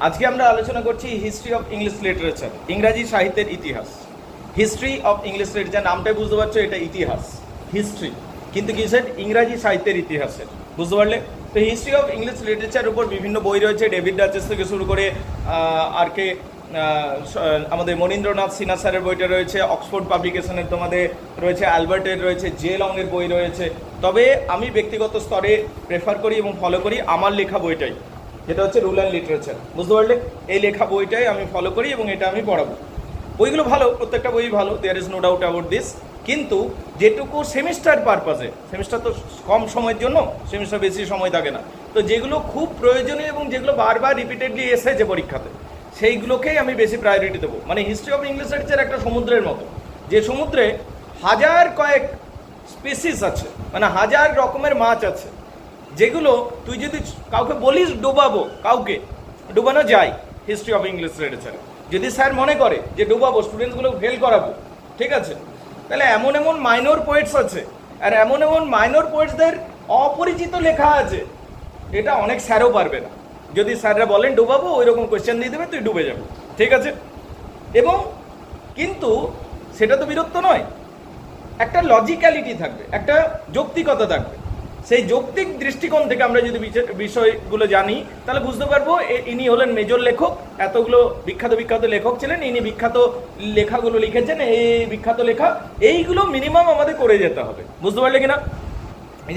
আজকে আমরা আলোচনা করছি হিস্ট্রি অফ ইংলিশ লিটারেচার, ইংরাজি সাহিত্যের ইতিহাস। হিস্ট্রি অফ ইংলিশ লিটারেচার নামটাই বুঝতে পারছো, এটা ইতিহাস, হিস্ট্রি, কিন্তু কিসের? ইংরাজি সাহিত্যের ইতিহাসের, বুঝতে পারলে? তো হিস্ট্রি অফ ইংলিশ লিটারেচারের উপর বিভিন্ন বই রয়েছে, ডেভিড ডাচেস থেকে শুরু করে আর কে আমাদের মনীন্দ্রনাথ সিনহা স্যারের বইটা রয়েছে, অক্সফোর্ড পাবলিকেশনের তোমাদের রয়েছে, অ্যালবার্টের রয়েছে, জে লংয়ের বই রয়েছে। তবে আমি ব্যক্তিগত স্তরে প্রেফার করি এবং ফলো করি আমার লেখা বইটাই, যেটা হচ্ছে রুল অ্যান্ড লিটারেচার, বুঝতে পারলে? এই লেখা বইটাই আমি ফলো করি এবং এটা আমি পড়াবো। বইগুলো ভালো, প্রত্যেকটা বই ভালো, there is no doubt about this. কিন্তু যেটুকু সেমিস্টার পারপাসে, সেমিস্টার তো কম সময়ের জন্য, সেমিস্টার বেশি সময় থাকে না, তো যেগুলো খুব প্রয়োজনীয় এবং যেগুলো বারবার রিপিটেডলি এসেছে পরীক্ষাতে, সেইগুলোকেই আমি বেশি প্রায়োরিটি দেবো। মানে হিস্ট্রি অফ ইংলিশ লিটারেচার একটা সমুদ্রের মতো, যে সমুদ্রে হাজার কয়েক স্পিসিস আছে, মানে হাজার রকমের মাছ আছে, যেগুলো তুই যদি কাউকে বলিস ডোবাবো, কাউকে ডোবানো যায় হিস্ট্রি অফ ইংলিশ লিটারেচারে। যদি স্যার মনে করে যে ডোবাবো, স্টুডেন্টসগুলো ফেল করাবো, ঠিক আছে, তাহলে এমন এমন মাইনর পোয়েটস আছে, আর এমন এমন মাইনর পোয়েটসদের অপরিচিত লেখা আছে, এটা অনেক স্যারও পারবে না। যদি স্যাররা বলেন ডুবাবো, ওই রকম কোয়েশ্চেন দিয়ে দেবে, তুই ডুবে যাবে, ঠিক আছে? এবং কিন্তু সেটা তো বীরত্ব নয়, একটা লজিক্যালিটি থাকবে, একটা যৌক্তিকতা থাকবে। সেই যৌক্তিক দৃষ্টিকোণ থেকে আমরা যদি বিষয়গুলো জানি, তাহলে বুঝতে পারবো ইনি হলেন মেজর লেখক, এতগুলো বিখ্যাত বিখ্যাত লেখক ছিলেন, ইনি বিখ্যাত লেখাগুলো লিখেছেন, এই বিখ্যাত লেখা, এইগুলো মিনিমাম আমাদের করে যেতে হবে, বুঝতে পারলে কিনা?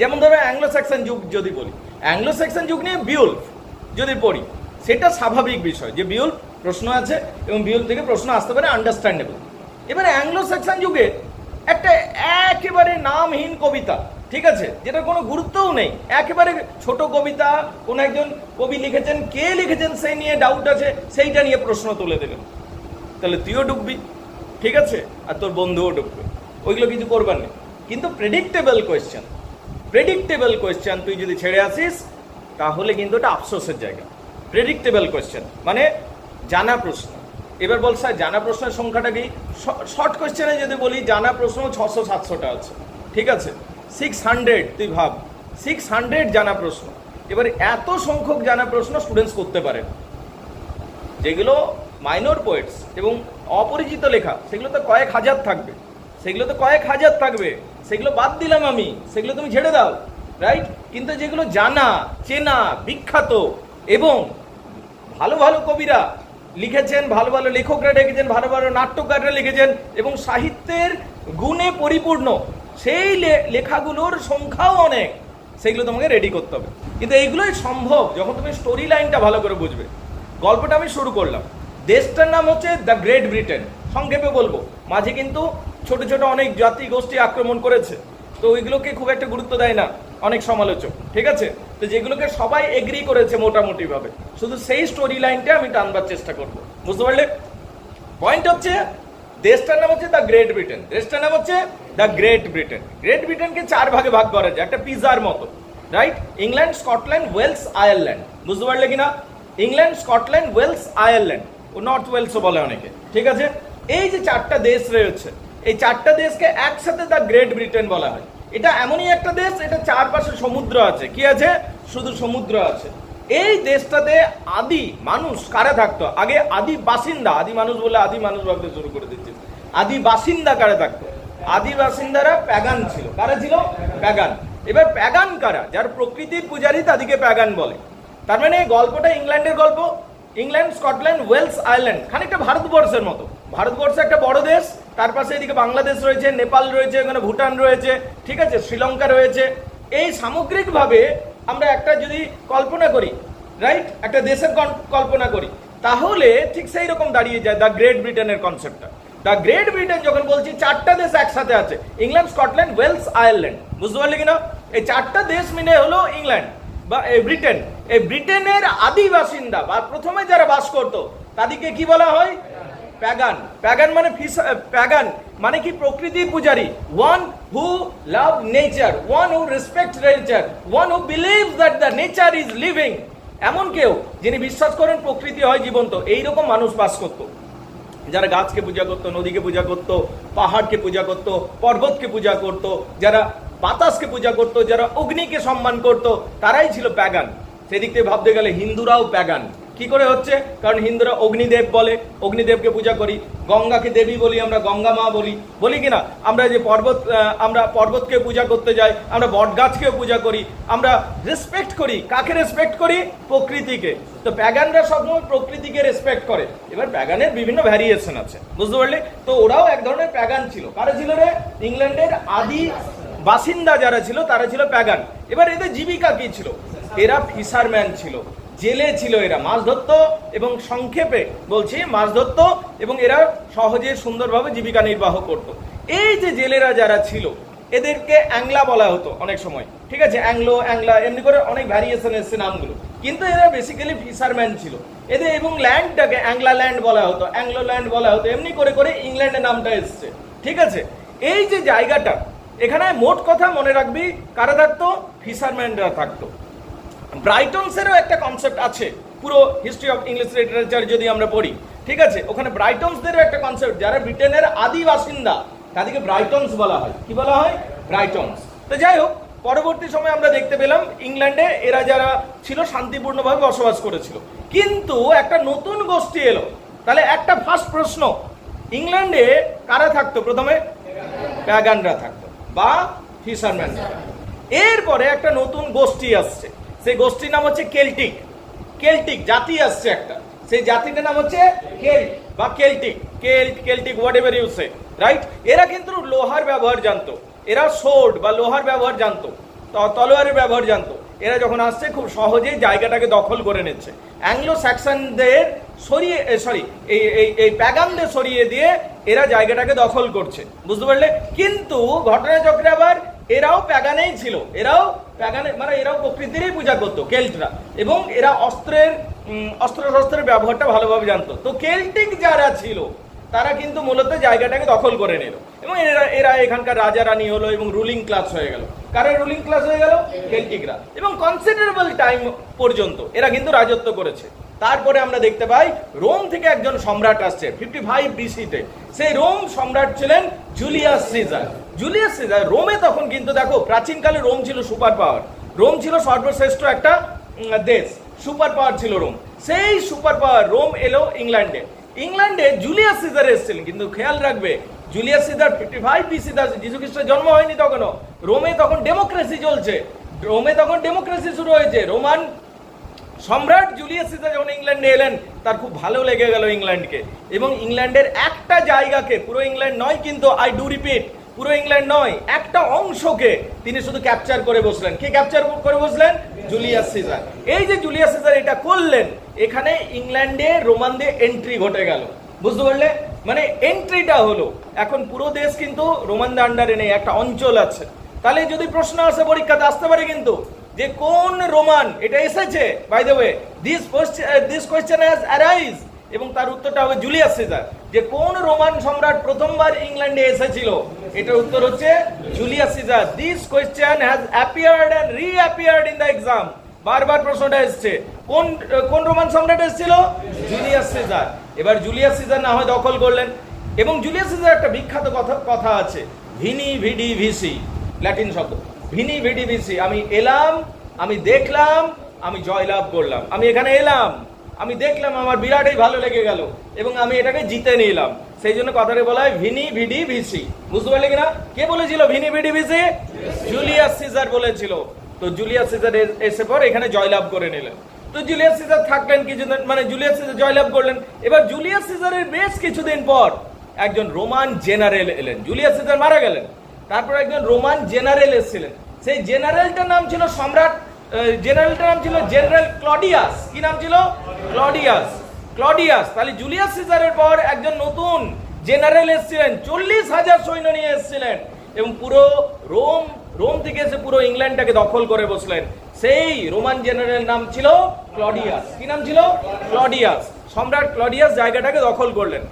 যেমন ধরো অ্যাংলো স্যাক্সন যুগ যদি বলি, অ্যাংলো স্যাক্সন যুগ নিয়ে বিউল্ফ যদি পড়ি, সেটা স্বাভাবিক বিষয় যে বিউল্ফ প্রশ্ন আছে এবং বিউল্ফ থেকে প্রশ্ন আসতে পারে, আন্ডারস্ট্যান্ডেবল। এবারে অ্যাংলো স্যাক্সন যুগে একটা একেবারে নামহীন কবিতা, ঠিক আছে, যেটা কোনো গুরুত্বও নেই, একেবারে ছোট কবিতা, কোনো একজন কবি লিখেছেন, কে লিখেছেন সেই নিয়ে ডাউট আছে, সেইটা নিয়ে প্রশ্ন তুলে দেবেন, তাহলে তুইও ডুববি, ঠিক আছে, আর তোর বন্ধুও ডুববে, ওইগুলো কিছু করবার নেই। কিন্তু প্রেডিক্টেবল কোয়েশ্চেন তুই যদি ছেড়ে আসিস, তাহলে কিন্তু এটা আফসোসের জায়গা। প্রেডিক্টেবল কোয়েশ্চেন মানে জানা প্রশ্ন। এবার বল স্যার জানা প্রশ্নের সংখ্যাটা কি? শর্ট কোয়েশ্চেনে যদি বলি জানা প্রশ্ন 600-700টা আছে, ঠিক আছে, 600, তুই ভাব 600 জানা প্রশ্ন। এবার এত সংখ্যক জানা প্রশ্ন স্টুডেন্টস করতে পারে, যেগুলো মাইনর পোয়েটস এবং অপরিচিত লেখা, সেগুলো তো কয়েক হাজার থাকবে, সেগুলো বাদ দিলাম আমি, সেগুলো তুমি ছেড়ে দাও, রাইট? কিন্তু যেগুলো জানা, চেনা, বিখ্যাত এবং ভালো ভালো কবিরা লিখেছেন, ভালো ভালো লেখকরা লিখেছেন, ভালো ভালো নাট্যকাররা লিখেছেন এবং সাহিত্যের গুণে পরিপূর্ণ, সেই লেখাগুলোর সংখ্যাও অনেক, সেগুলো তোমাকে রেডি করতে হবে। কিন্তু এইগুলোই সম্ভব যখন তুমি স্টোরি লাইনটা ভালো করে বুঝবে। গল্পটা আমি শুরু করলাম, দেশটার নাম হচ্ছে দ্য গ্রেট ব্রিটেন, সংক্ষেপে বলবো, মাঝে কিন্তু ছোট ছোট অনেক জাতি গোষ্ঠী আক্রমণ করেছে, তো ওইগুলোকে খুব একটা গুরুত্ব দেয় না অনেক সমালোচক, ঠিক আছে, তো যেগুলোকে সবাই এগ্রি করেছে মোটামুটি ভাবে, শুধু সেই স্টোরি লাইনটা আমি টানবার চেষ্টা করবো, বুঝতে পারলে? পয়েন্ট হচ্ছে দেশটার নাম হচ্ছে দ্য গ্রেট ব্রিটেন, গ্রেট ব্রিটেনকে 4 ভাগে ভাগ করা যায়, একটা পিজার মতো, right? England, Scotland, Wales, Ireland, বুঝতে পারলে কিনা? ইংল্যান্ড, স্কটল্যান্ড, ওয়েলস, আয়ারল্যান্ড, ও নর্থ ওয়েলসও বলে অনেকে, ঠিক আছে? এই যে 4টা দেশ রয়েছে, এই 4টা দেশকে একসাথে দ্য গ্রেট ব্রিটেন বলা হয়। এটা এমনই একটা দেশ, এটা চারপাশে সমুদ্র আছে, কি আছে? শুধু সমুদ্র আছে। এই দেশটাতে আদি মানুষ কারা থাকতো? আগে আদি বাসিন্দা, আদি মানুষ বলে আদি মানুষ ভাবতে শুরু করে দিচ্ছে, আদি বাসিন্দা কারা থাকতো? আদি বাসিন্দারা প্যাগান ছিল। কারা ছিল? প্যাগান। এবার প্যাগান কারা? যার প্রকৃতির পূজারী, তাদেরকে প্যাগান বলে। তার মানে গল্পটা ইংল্যান্ডের গল্প, ইংল্যান্ড, স্কটল্যান্ড, ওয়েলস, আয়ারল্যান্ড, খানিকটা ভারতবর্ষের মতো। ভারতবর্ষ একটা বড় দেশ, তার পাশে এদিকে বাংলাদেশ রয়েছে, নেপাল রয়েছে, এখানে ভুটান রয়েছে, ঠিক আছে, শ্রীলঙ্কা রয়েছে। এই সামগ্রিকভাবে আমরা একটা যদি কল্পনা করি, রাইট, একটা দেশের কল্পনা করি, তাহলে ঠিক সেই রকম দাঁড়িয়ে যায় দ্য গ্রেট ব্রিটেনের কনসেপ্টটা। দ্য গ্রেট ব্রিটেন যখন বলছি, 4টা দেশ একসাথে আছে, ইংল্যান্ড, স্কটল্যান্ড, ওয়েলস, আয়ারল্যান্ড, বুঝতে পারলে কিনা? এই 4টা দেশ মিলে হলো ইংল্যান্ড বা ব্রিটেন। এই ব্রিটেনের আদি বাসিন্দা বা প্রথমে যারা বাস করতো, তাদেরকে কি বলা হয়? প্যাগান। প্যাগান মানে কি? প্রকৃতির পূজারী, one who love nature, one who respect nature, one who believe that the nature is living. এমন কেউ যিনি বিশ্বাস করেন প্রকৃতি হয় জীবন্ত, এইরকম মানুষ বাস করতো, যারা গাছকে পূজা করতো, নদীকে পূজা করতো, পাহাড়কে পূজা করতো, পর্বতকে পূজা করতো, যারা বাতাসকে পূজা করতো, যারা অগ্নিকে সম্মান করতো, তারাই ছিল প্যাগান। সেদিক থেকে ভাবতে গেলে হিন্দুরাও প্যাগান, কি করে হচ্ছে? কারণ হিন্দুরা অগ্নিদেব বলে, অগ্নিদেবকে পূজা করি। গঙ্গাকে দেবী বলি, আমরা গঙ্গা মা বলি, বলি কিনা? আমরা যে আমরা পর্বতকে পূজা করতে যাই, আমরা বটগাছকেও পূজা করি, আমরা রেসপেক্ট করি। কাকে রেসপেক্ট করি? প্রকৃতিকে। তো প্যাগানরা সবসময় প্রকৃতিকে রেসপেক্ট করে। এবার প্যাগানের বিভিন্ন ভ্যারিয়েশন আছে, বুঝতে পারলে? তো ওরাও এক ধরনের প্যাগান ছিল। কারা ছিল রে? ইংল্যান্ডের আদি বাসিন্দা যারা ছিল তারা ছিল প্যাগান। এবার এদের জীবিকা কি ছিল? এরা ফিশারম্যান ছিল, জেলে ছিল, এরা মাছ ধরতো, এবং সংক্ষেপে বলছি মাছ ধরতো, এবং এরা সহজে সুন্দরভাবে জীবিকা নির্বাহ করত। এই যে জেলেরা যারা ছিল এদেরকে অ্যাংলা বলা হতো অনেক সময়, ঠিক আছে? অ্যাংলো, অ্যাংলা, এমনি করে অনেক ভ্যারিয়েশন এসছে নামগুলো, কিন্তু এরা বেসিক্যালি ফিশারম্যান ছিল এদের। এবং ল্যান্ডটাকে অ্যাংলা ল্যান্ড বলা হতো, অ্যাংলো ল্যান্ড বলা হতো, এমনি করে করে ইংল্যান্ডের নামটা এসছে, ঠিক আছে? এই যে জায়গাটা, এখানে মোট কথা মনে রাখবি কারা থাকতো? ফিশারম্যানরা থাকতো। ব্রাইটনসেরও একটা কনসেপ্ট আছে, পুরো হিস্ট্রি অফ ইংলিশ লিটারেচার যদি আমরা পড়ি, ঠিক আছে? ওখানে ব্রাইটনসদেরও একটা কনসেপ্ট, যারা ব্রিটেনের আদি বাসিন্দা তাদেরকে ব্রাইটনস বলা হয়। কি বলা হয়? ব্রাইটনস। তো যাই হোক, পরবর্তী সময় আমরা দেখতে পেলাম ইংল্যান্ডে এরা যারা ছিল শান্তিপূর্ণভাবে বসবাস করেছিল, কিন্তু একটা নতুন গোষ্ঠী এলো। তাহলে একটা ফার্স্ট প্রশ্ন, ইংল্যান্ডে কারা থাকতো? প্রথমে প্যাগানরা থাকতো বা ফিশারম্যানরা। এরপরে একটা নতুন গোষ্ঠী আসছে, সেই গোষ্ঠীর নাম হচ্ছে কেল্টিক। কেল্টিক জাতি আসছে একটা, সেই জাতিটার নাম হচ্ছে কেল্ট বা Celtic, Celtic whatever you say, right? এরা কিন্তু লোহার ব্যবহার জানতো, এরা সোর্ড বা লোহার ব্যবহার জানতো, তলোয়ারের ব্যবহার জানতো। এরা যখন আসছে খুব সহজেই জায়গাটাকে দখল করে নিচ্ছে। অ্যাংলো স্যাক্সনদের সরিয়ে, সরি, এই প্যাগানদের সরিয়ে দিয়ে এরা জায়গাটাকে দখল করছে, বুঝতে পারলে? কিন্তু ঘটনাচক্রে আবার এরাও প্যাগানেই ছিল, এরাও প্যাগানে, মানে এরাও প্রকৃতিরই পূজা করতো কেল্টরা, এবং এরা অস্ত্র শস্ত্রের ব্যবহারটা ভালোভাবে জানতো। তো কেল্টিক যারা ছিল তারা কিন্তু মূলত জায়গাটাকে দখল করে নিল, এবং এরা এখানকার রাজা রানী হলো এবং রুলিং ক্লাস হয়ে গেল। কারা রুলিং ক্লাস হয়ে গেল? কেল্টিকরা। এবং কনসিডারেবল টাইম পর্যন্ত এরা কিন্তু রাজত্ব করেছে। তারপরে আমরা দেখতে পাই রোম থেকে একজন সম্রাট আসছে 55 BC-তে। সেই রোম সম্রাট ছিলেন জুলিয়াস সিজার। জুলিয়াস সিজার রোমে তখন কিন্তু দেখো, প্রাচীনকালে রোম ছিল সুপার পাওয়ার, রোম ছিল সর্বশ্রেষ্ঠ একটা দেশ, সুপার পাওয়ার ছিল রোম। সেই সুপার পাওয়ার রোম এলো ইংল্যান্ডে। ইংল্যান্ডে জুলিয়াস সিজার এসেছিলেন, কিন্তু খেয়াল রাখবে জুলিয়াস সিজার 55 BC, যীশু খ্রিস্টের জন্ম হয়নি তখনও। রোমে তখন ডেমোক্রেসি চলছে, রোমে তখন ডেমোক্রেসি শুরু হয়েছে। রোমান সম্রাট জুলিয়াস সিজার যখন ইংল্যান্ডে এলেন, তার খুব ভালো লেগে গেল ইংল্যান্ডকে, এবং ইংল্যান্ডের একটা জায়গাকে, পুরো ইংল্যান্ড নয় কিন্তু, আই ডু রিপিট, পুরো ইংল্যান্ড নয়, একটা অংশকে তিনি শুধু ক্যাপচার করে বসলেন। কে ক্যাপচার করে বসলেন? Julius Caesar. এই যে জুলিয়াস সিজার এটা করলেন, এখানে ইংল্যান্ডে রোমানদের এন্ট্রি ঘটে গেল, বুঝতে পারলে? মানে এন্ট্রিটা হলো, এখন পুরো দেশ কিন্তু রোমানদের আন্ডারে নেই, একটা অঞ্চল আছে। তাহলে যদি প্রশ্ন আসে পরীক্ষাতে আসতে পারে কিন্তু, যে কোন রোমান এটা এসেছে, by the way this question has arise, এবং তার উত্তরটা হবে জুলিয়াস সিজার। যে কোন রোমান সম্রাট প্রথমবার ইংল্যান্ডে এসেছিল, এটার উত্তর হচ্ছে Julius Caesar. This question has appeared and reappeared in the exam. বারবার প্রশ্নটা এসছে, কোন রোমান সম্রাট এসেছিল? Julius Caesar. এবার জুলিয়াস সিজার না হয় দখল করলেন, এবং জুলিয়াস সিজার একটা বিখ্যাত কথা আছে, ভিনি ভিডি ভিসি, ল্যাটিন শব্দ, ভিনি ভিডি ভিসি। আমি এলাম, আমি দেখলাম, আমি জয়লাভ করলাম। আমি এখানে এলাম, আমি দেখলাম, আমার বিরাটই ভালো লেগে গেল, এবং আমি এটাকে জিতে নিলাম। সেই জন্য কথাটা বলা হয় ভিনি ভিডি ভিসি, বুঝতে পারলে কিনা? কে বলেছিল veni vidi vici? Julius caesar বলেছিল। তো জুলিয়াস সিজার এসে পর এখানে জয়লাভ করে নিলেন। তো জুলিয়াস সিজার থাকলেন কিছুদিন, মানে জুলিয়াস সিজার জয়লাভ করলেন। এবার জুলিয়াস সিজারের বেশ কিছুদিন পর একজন রোমান জেনারেল এলেন। জুলিয়াস সিজার মারা গেলেন, তারপর একজন রোমান জেনারেল এসেছিলেন। সেই জেনারেলটার নাম ছিল সম্রাট, জেনারেলটার নাম ছিল জেনারেল ক্লডিয়াস। কি নাম ছিল? ক্লডিয়াস। তাহলে জুলিয়াস সিজারের পর একজন নতুন জেনারেল এসেছিলেন, 40,000 সৈন্য নিয়ে এসেছিলেন, এবং পুরো রোম থেকে এসে পুরো ইংল্যান্ডটাকে দখল করে বসলেন। সেই রোমান জেনারেল নাম ছিল ক্লডিয়াস। কি নাম ছিল? ক্লডিয়াস। সম্রাট ক্লডিয়াস জায়গাটাকে দখল করলেন।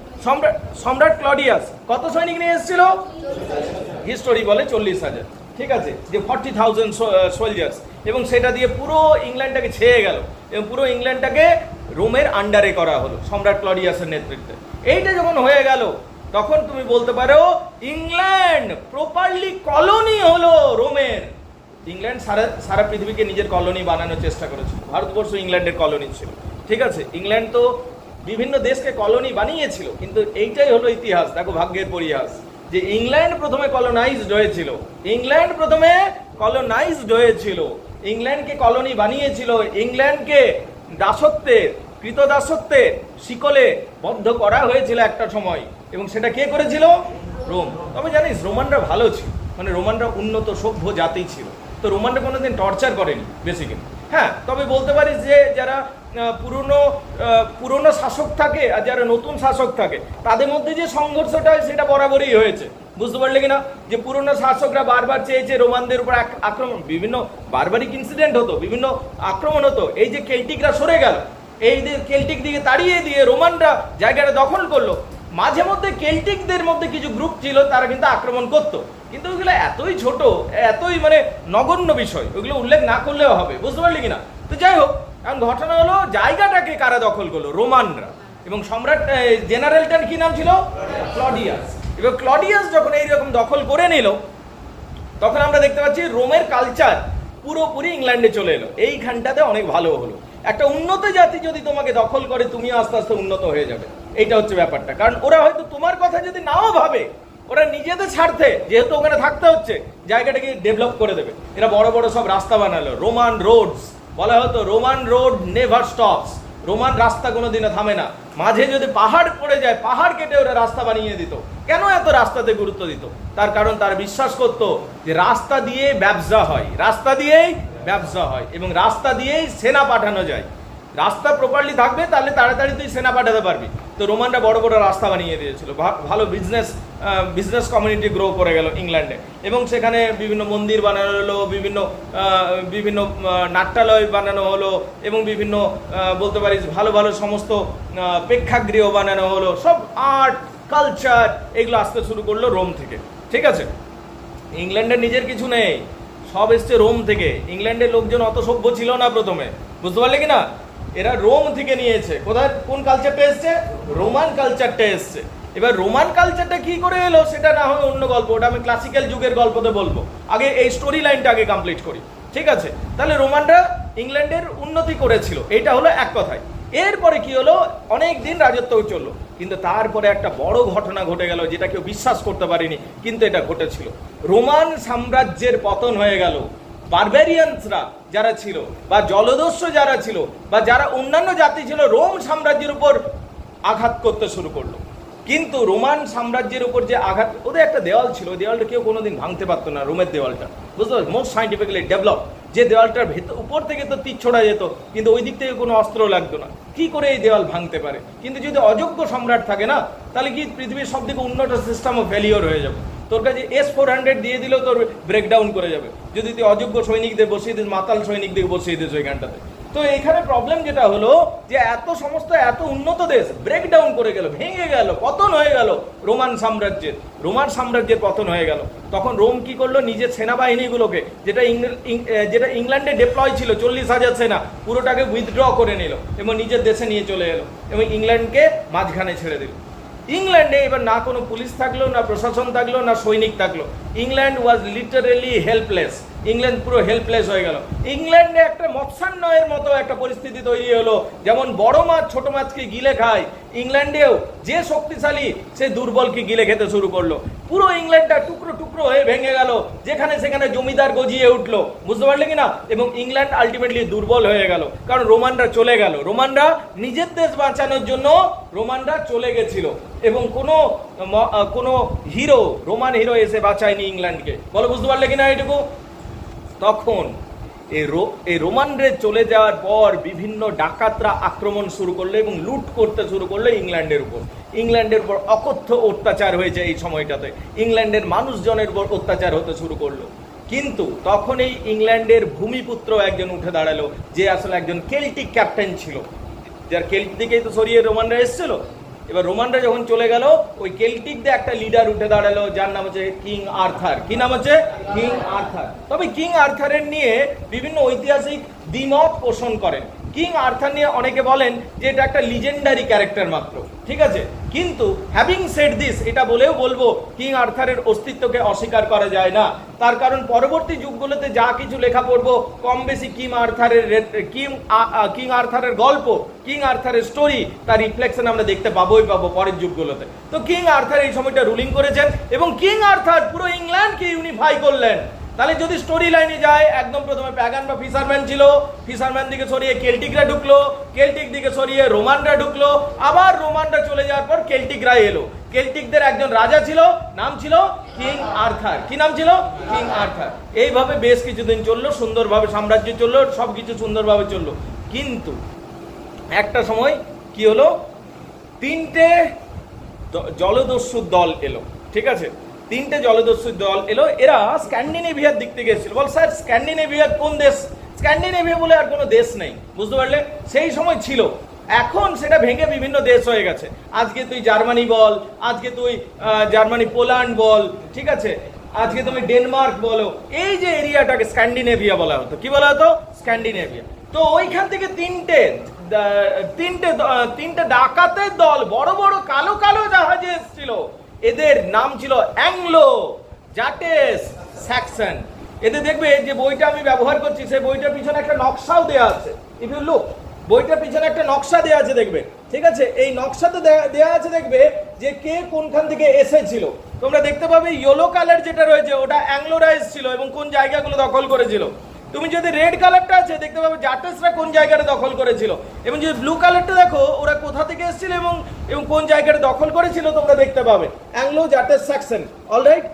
সম্রাট ক্লডিয়াস কত সৈনিক নিয়ে এসেছিল? হিস্টোরি বলে 40,000, ঠিক আছে, যে 40,000 সোলজার্স, এবং সেটা দিয়ে পুরো ইংল্যান্ডটাকে ছেয়ে গেল, এবং পুরো ইংল্যান্ডটাকে রোমের আন্ডারে করা হলো সম্রাট ক্লডিয়াসের নেতৃত্বে। এইটা যখন হয়ে গেল, তখন তুমি বলতে পারো ইংল্যান্ড প্রপারলি কলোনি হলো রোমের। ইংল্যান্ড সারা পৃথিবীকে নিজের কলোনি বানানোর চেষ্টা করেছিল। ভারতবর্ষ ইংল্যান্ডের কলোনি ছিল, ঠিক আছে, ইংল্যান্ড তো বিভিন্ন দেশকে কলোনি বানিয়েছিল, কিন্তু এইটাই হলো ইতিহাস। দেখো ভাগ্যের পরিহাস যে ইংল্যান্ড প্রথমে কলোনাইজড হয়েছিল, ইংল্যান্ড প্রথমে কলোনাইজড হয়েছিল, ইংল্যান্ডকে কলোনি বানিয়েছিল, ইংল্যান্ডকে দাসত্বের কৃতদাসত্বের শিকলে বদ্ধ করা হয়েছিল একটা সময়, এবং সেটা কে করেছিল? রোম। তবে জানিস রোমানরা ভালো ছিল, মানে রোমানরা উন্নত সভ্য জাতি ছিল, তো রোমানরা কোনোদিন টর্চার করেনি বেসিক্যালি। হ্যাঁ, তবে বলতে পারিস যে যারা পুরনো শাসক থাকে আর যারা নতুন শাসক থাকে তাদের মধ্যে যে সংঘর্ষটা সেটা বরাবরই হয়েছে, বুঝতে পারলে কিনা? যে পুরনো শাসকরা বারবার চেয়েছে রোমানদের উপর আক্রমণ, বিভিন্ন বারবারিক ইনসিডেন্ট হতো, বিভিন্ন আক্রমণ হতো। এই যে কেল্টিকরা সরে গেল, এই যে কেল্টিক দিকে তাড়িয়ে দিয়ে রোমানরা জায়গাটা দখল করলো, মাঝে মধ্যে কেল্টিকদের মধ্যে কিছু গ্রুপ ছিল তারা কিন্তু আক্রমণ করতো, কিন্তু ওইগুলো এতই ছোট, এতই মানে নগণ্য বিষয়, ওইগুলো উল্লেখ না করলেও হবে, বুঝতে পারলি কিনা? তো যাই হোক, এখন ঘটনা হলো জায়গাটাকে কারা দখল করলো? রোমানরা। এবং সম্রাট জেনারেলটার কি নাম ছিল? ক্লডিয়াস। এবার ক্লডিয়াস যখন এইরকম দখল করে নিল, তখন আমরা দেখতে পাচ্ছি রোমের কালচার পুরোপুরি ইংল্যান্ডে চলে এলো। এইখানটাতে অনেক ভালো হলো। একটা উন্নত জাতি যদি তোমাকে দখল করে, তুমিও আস্তে আস্তে উন্নত হয়ে যাবে, এইটা হচ্ছে ব্যাপারটা। কারণ ওরা হয়তো তোমার কথা যদি নাও ভাবে, ওরা নিজেদের স্বার্থে যেহেতু ওখানে থাকতে হচ্ছে জায়গাটাকে ডেভেলপ করে দেবে। এরা বড় বড় সব রাস্তা বানালো, রোমান রোডস বলা হতো, Roman road never stops, Roman রাস্তা কোনোদিনও থামে না। মাঝে যদি পাহাড় পড়ে যায়, পাহাড় কেটে ওরা রাস্তা বানিয়ে দিত। কেন এত রাস্তাতে গুরুত্ব দিত? তার কারণ তারা বিশ্বাস করতো যে রাস্তা দিয়ে ব্যবসা হয়, রাস্তা দিয়েই ব্যবসা হয়, এবং রাস্তা দিয়েই সেনা পাঠানো যায়। রাস্তা প্রপারলি থাকবে তাহলে তাড়াতাড়ি তুই সেনা পাঠাতে পারবি। তো রোমানরা বড় বড় রাস্তা বানিয়ে দিয়েছিল, ভালো বিজনেস কমিউনিটি গ্রো করে গেল ইংল্যান্ডে, এবং সেখানে বিভিন্ন মন্দির বানানো হলো, বিভিন্ন নাট্যালয় বানানো হলো, এবং বিভিন্ন বলতে পারিস ভালো ভালো সমস্ত প্রেক্ষাগৃহ বানানো হলো, সব আর্ট কালচার এগুলো আসতে শুরু করলো রোম থেকে। ঠিক আছে, ইংল্যান্ডের নিজের কিছু নেই, সব এসছে রোম থেকে। ইংল্যান্ডের লোকজন অত সভ্য ছিল না প্রথমে, বুঝতে পারলে কিনা? এরা রোম থেকে নিয়েছে। কোথায় কোন কালচারটা এসছে? রোমান কালচারটা এসছে। এবার রোমান কালচারটা কি করে এলো সেটা না হয় অন্য গল্প, ওটা আমি ক্লাসিক্যাল যুগের গল্পতে বলবো। আগে এই স্টোরি লাইনটা আগে কমপ্লিট করি, ঠিক আছে? তাহলে রোমানরা ইংল্যান্ডের উন্নতি করেছিল, এটা হলো এক কথায়। এরপরে কি হলো? অনেক দিন রাজত্ব চললো, কিন্তু তারপরে একটা বড় ঘটনা ঘটে গেল যেটা কেউ বিশ্বাস করতে পারেনি, কিন্তু এটা ঘটেছিল। রোমান সাম্রাজ্যের পতন হয়ে গেল। বারবেরিয়ানসরা যারা ছিল, বা জলদস্যু যারা ছিল, বা যারা অন্যান্য জাতি ছিল, রোম সাম্রাজ্যের উপর আঘাত করতে শুরু করলো। কিন্তু রোমান সাম্রাজ্যের উপর যে আঘাত, ওদের একটা দেওয়াল ছিল, ওই দেওয়ালটা কেউ কোনোদিন ভাঙতে পারতো না। রোমের দেওয়ালটা, বুঝতে পারছো, মোস্ট সাইন্টিফিক্যালি ডেভেলপ, যে দেওয়ালটার উপর থেকে তো তীর ছোড়া যেত, কিন্তু ওই দিক থেকে কোনো অস্ত্র লাগতো না। কি করে এই দেওয়াল ভাঙতে পারে? কিন্তু যদি অযোগ্য সম্রাট থাকে না, তাহলে কি পৃথিবীর সব থেকে উন্নত সিস্টেমও ফেলিওর হয়ে যাবে। তোর কাছে S-400 দিয়ে দিলেও তোর ব্রেকডাউন করে যাবে, যদি তুই অযোগ্য সৈনিকদের বসিয়ে দিস, মাতাল সৈনিকদের বসিয়ে দিস ওইখানটাতে। তো এখানে প্রবলেম যেটা হলো যে এত উন্নত দেশ ব্রেকডাউন করে গেল, ভেঙে গেল, পতন হয়ে গেল রোমান সাম্রাজ্যের পতন হয়ে গেল। তখন রোম কি করলো? নিজের সেনাবাহিনীগুলোকে, যেটা ইংল্যান্ডে ডিপ্লয় ছিল 40,000 সেনা, পুরোটাকে উইথড্র করে নিল এবং নিজের দেশে নিয়ে চলে এলো, এবং ইংল্যান্ডকে মাঝখানে ছেড়ে দিল। ইংল্যান্ডে এবার না কোনো পুলিশ থাকলো, না প্রশাসন থাকলো, না সৈনিক থাকলো। ইংল্যান্ড ওয়াজ লিটারেলি হেল্পলেস। ইংল্যান্ড পুরো হেল্পলেস হয়ে গেল। ইংল্যান্ডে একটা মৎস্যান্নয়ের মতো একটা পরিস্থিতি তৈরি হলো, যেমন বড় মাছ ছোট মাছকে গিলে খায়, ইংল্যান্ডেও যে শক্তিশালী সে দুর্বলকে গিলে খেতে শুরু করলো। পুরো ইংল্যান্ডটা টুকরো টুকরো হয়ে ভেঙে গেল, যেখানে সেখানে জমিদার গজিয়ে উঠলো, বুঝতে পারলে কিনা? এবং ইংল্যান্ড আলটিমেটলি দুর্বল হয়ে গেল, কারণ রোমানরা চলে গেল। রোমানরা নিজের দেশ বাঁচানোর জন্য রোমানরা চলে গেছিল, এবং কোনো হিরো, রোমান হিরো এসে বাঁচায়নি ইংল্যান্ডকে। বলো, বুঝতে পারলে কিনা এইটুকু? তখন এই রোমানরা চলে যাওয়ার পর বিভিন্ন ডাকাতরা আক্রমণ শুরু করলো এবং লুট করতে শুরু করলো ইংল্যান্ডের উপর। ইংল্যান্ডের উপর অকথ্য অত্যাচার হয়েছে এই সময়টাতে, ইংল্যান্ডের মানুষজনের উপর অত্যাচার হতে শুরু করলো। কিন্তু তখন এই ইংল্যান্ডের ভূমিপুত্র একজন উঠে দাঁড়ালো, যে আসলে একজন কেল্টিক ক্যাপ্টেন ছিল, যার কেল্ট থেকেই তো সরিয়ে রোমানরা এসেছিল। এবার রোমানরা যখন চলে গেল, ওই কেল্টিকদের একটা লিডার উঠে দাঁড়ালো, যার নাম হচ্ছে কিং আর্থার। কি নাম হচ্ছে? King Arthur. তবে কিং আর্থারের নিয়ে বিভিন্ন ঐতিহাসিক দ্বিমত পোষণ করেন। কিং আর্থার নিয়ে অনেকে বলেন যে এটা একটা লিজেন্ডারি ক্যারেক্টার মাত্র, ঠিক আছে, কিন্তু হ্যাভিং সেড দিস, এটা বলেও বলবো কিং আর্থারের অস্তিত্বকে অস্বীকার করা যায় না। তার কারণ পরবর্তী যুগগুলোতে যা কিছু লেখা পড়বো কম বেশি কিং আর্থারের গল্প, কিং আর্থারের স্টোরি, তার রিফ্লেকশন আমরা দেখতে পাবোই পাবো পরের যুগগুলোতে। তো কিং আর্থার এই সময়টা রুলিং করেছেন এবং কিং আর্থার পুরো ইংল্যান্ডকে ইউনিফাই করলেন। তাহলে যদি স্টোরি লাইনে যায়, একদম প্রথমে প্যাগান বা ফিশারম্যান ছিল, ফিশারম্যান দিকে সরিয়ে কেল্টিকরা ঢুকলো, কেল্টিক দিকে সরিয়ে রোমানরা ঢুকলো, আবার রোমানরা চলে যাওয়ার পর কেল্টিকরা এলো। কেল্টিকদের একজন রাজা ছিল, নাম ছিল কিং আর্থার। কি নাম ছিল? King Arthur. এইভাবে বেশ কিছুদিন চললো, সুন্দরভাবে সাম্রাজ্য চললো, সবকিছু সুন্দরভাবে চললো। কিন্তু একটা সময় কি হলো, তিনটে জলদস্যুর দল এলো, ঠিক আছে, তিনটে জলদস্যুর দল এলো। এরা স্ক্যান্ডিনেভিয়ার দিক থেকে এসেছিল। বল স্যার স্ক্যান্ডিনেভিয়ার কোন দেশ? স্ক্যান্ডিনেভিয়া বলে আর কোনো দেশ নেই, বুঝতে পারলে? সেই সময় ছিল, এখন সেটা ভেঙে বিভিন্ন দেশ হয়ে গেছে। আজকে তুই জার্মানি বল, আজকে তুই জার্মানি পোল্যান্ড বল, ঠিক আছে, আজকে তুমি ডেনমার্ক বলো, এই যে এরিয়াটাকে স্ক্যান্ডিনেভিয়া বলা হতো। কি বলা হতো? স্ক্যান্ডিনেভিয়া। তো ওইখান থেকে তিনটে ডাকাতের দল বড় বড় কালো কালো জাহাজে এসেছিল। এদের নাম ছিল অ্যাংলো, জাটেস, স্যাক্সন। এদের দেখবে যে বইটা আমি ব্যবহার করছি, সেই বইটার পিছনে একটা নকশাও দেওয়া আছে। ইফ ইউ লুক, বইটার পিছনে একটা নকশা দেওয়া আছে, দেখবে, ঠিক আছে। এই নকশাতে দেওয়া আছে, দেখবে যে কে কোনখান থেকে এসেছিল। তোমরা দেখতে পাবে ইয়েলো কালার যেটা রয়েছে ওটা অ্যাংলোরা এসেছিল এবং কোন জায়গাগুলো দখল করেছিল। তুমি যদি রেড কালারটা আছে দেখতে পাবে জাটেসরা কোন জায়গাটা দখল করেছিল, এবং যদি ব্লু কালারটা দেখো ওরা কোথা থেকে এসেছিল এবং কোন জায়গাটা দখল করেছিল তোমরা দেখতে পাবে। Anglo, জাটেস, Saxon. অলরাইট,